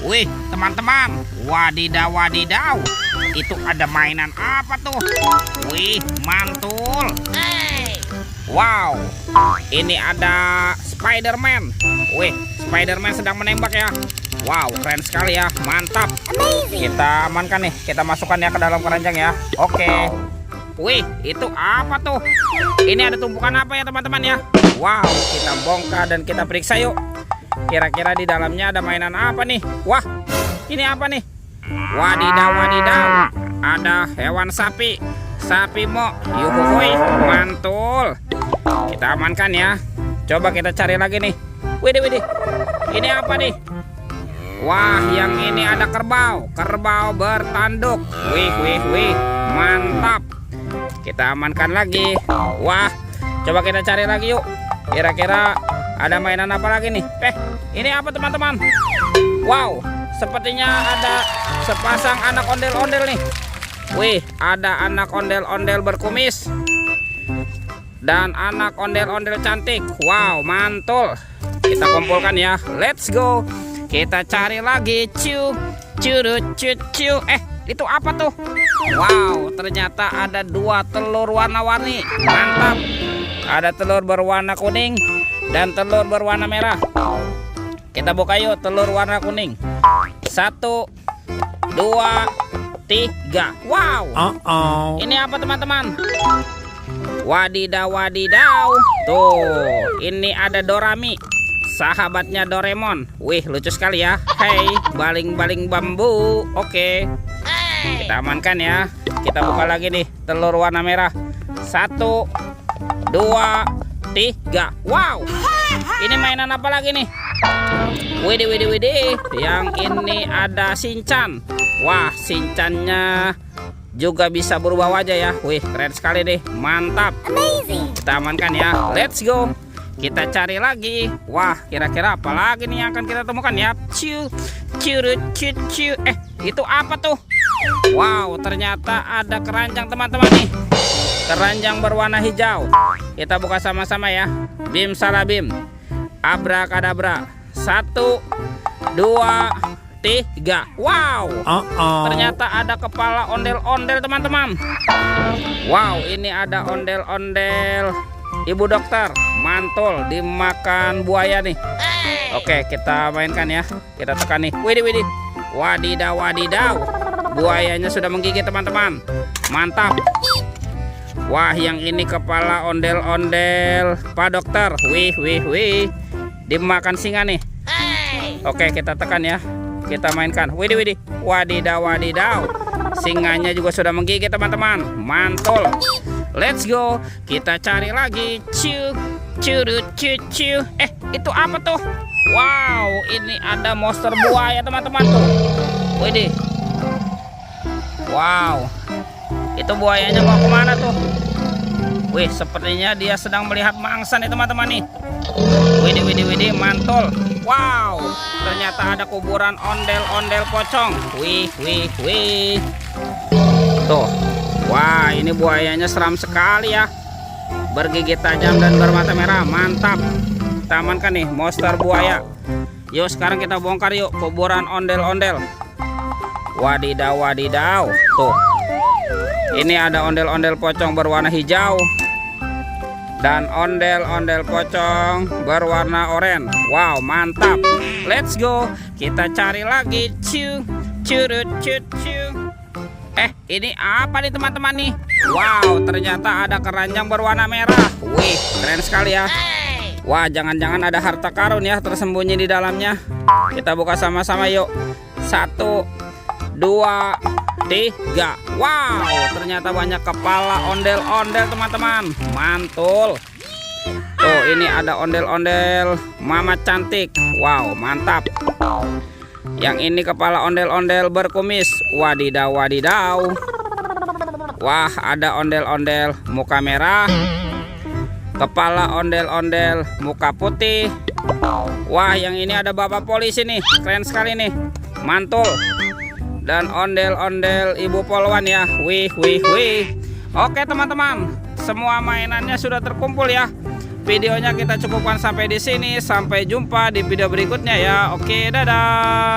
Wih, teman-teman, wadidaw wadidaw. Itu ada mainan apa tuh? Wih, mantul. Wow, ini ada Spider-Man. Wih, Spider-Man sedang menembak ya. Wow, keren sekali ya, mantap. Kita amankan nih, kita masukkan ya ke dalam keranjang ya. Oke. Wih, itu apa tuh? Ini ada tumpukan apa ya teman-teman ya? Wow, kita bongkar dan kita periksa yuk. Kira-kira di dalamnya ada mainan apa nih? Wah, ini apa nih? Wadidaw wadidaw, ada hewan sapi. Sapi mo, yuhuhui, mantul. Kita amankan ya. Coba kita cari lagi nih. Widih widih, ini apa nih? Wah, yang ini ada kerbau. Kerbau bertanduk. Wih, mantap. Kita amankan lagi. Wah, coba kita cari lagi yuk. Kira-kira ada mainan apa lagi nih? Ini apa teman-teman? Wow, sepertinya ada sepasang anak ondel-ondel nih. Wih, ada anak ondel-ondel berkumis dan anak ondel-ondel cantik. Wow, mantul. Kita kumpulkan ya. Let's go. Kita cari lagi. Itu apa tuh? Wow, ternyata ada 2 telur warna-warni. Mantap. Ada telur berwarna kuning dan telur berwarna merah. Kita buka yuk telur warna kuning. 1, 2, 3. Wow. Ini apa teman-teman? Wadidaw wadidaw. Tuh, ini ada Dorami, sahabatnya Doraemon. Wih, lucu sekali ya. Hey, baling-baling bambu. Oke. Kita amankan ya. Kita buka lagi nih telur warna merah. 1, 2, 3. Wow. Ini mainan apa lagi nih? Widih. Yang ini ada Shinchan. Wah, Shinchannya juga bisa berubah wajah ya. Wih, keren sekali deh. Mantap. Kita amankan ya. Let's go. Kita cari lagi. Wah, kira-kira apa lagi nih yang akan kita temukan ya? Itu apa tuh? Wow, ternyata ada keranjang teman-teman nih. Keranjang berwarna hijau. Kita buka sama-sama ya. Bim salah bim. Abrakadabra. 1, 2, 3. Wow. Ternyata ada kepala ondel-ondel teman-teman. Wow, ini ada ondel-ondel ibu dokter. Mantul, dimakan buaya nih. Oke, kita mainkan ya. Kita tekan nih. Widih. Wadidaw wadidaw. Buayanya sudah menggigit teman-teman. Mantap. Wah, yang ini kepala ondel-ondel Pak Dokter. Wih. Dimakan singa nih. Oke, kita tekan ya. Kita mainkan. Widih. Wadidaw wadidaw. Singanya juga sudah menggigit teman-teman. Mantul. Let's go. Kita cari lagi. Itu apa tuh? Wow, ini ada monster buaya teman-teman tuh. Widih. Wow. Itu buayanya mau kemana tuh? Wih, sepertinya dia sedang melihat mangsa nih teman-teman nih. Widih, mantul. Wow, ternyata ada kuburan ondel-ondel pocong. Wih. Tuh. Wah, ini buayanya seram sekali ya. Bergigit tajam dan bermata merah. Mantap. Kita amankan nih monster buaya. Yuk, sekarang kita bongkar yuk kuburan ondel-ondel. Wadidaw. Tuh. Ini ada ondel-ondel pocong berwarna hijau dan ondel-ondel pocong berwarna oranye. Wow, mantap. Let's go. Kita cari lagi. Ini apa nih teman-teman nih? Wow, ternyata ada keranjang berwarna merah. Wih, keren sekali ya. Wah, jangan-jangan ada harta karun ya tersembunyi di dalamnya. Kita buka sama-sama yuk. 1, 2, 3. Wow, ternyata banyak kepala ondel-ondel teman-teman. Mantul. Tuh, ini ada ondel-ondel mama cantik. Wow, mantap. Yang ini kepala ondel-ondel berkumis. Wadidaw. Wah, ada ondel-ondel muka merah. Kepala ondel-ondel muka putih. Wah, yang ini ada bapak polisi nih. Keren sekali nih. Mantul. Dan ondel-ondel ibu polwan ya. Wih. Oke teman-teman, semua mainannya sudah terkumpul ya. Videonya kita cukupkan sampai di sini. Sampai jumpa di video berikutnya ya. Oke, dadah.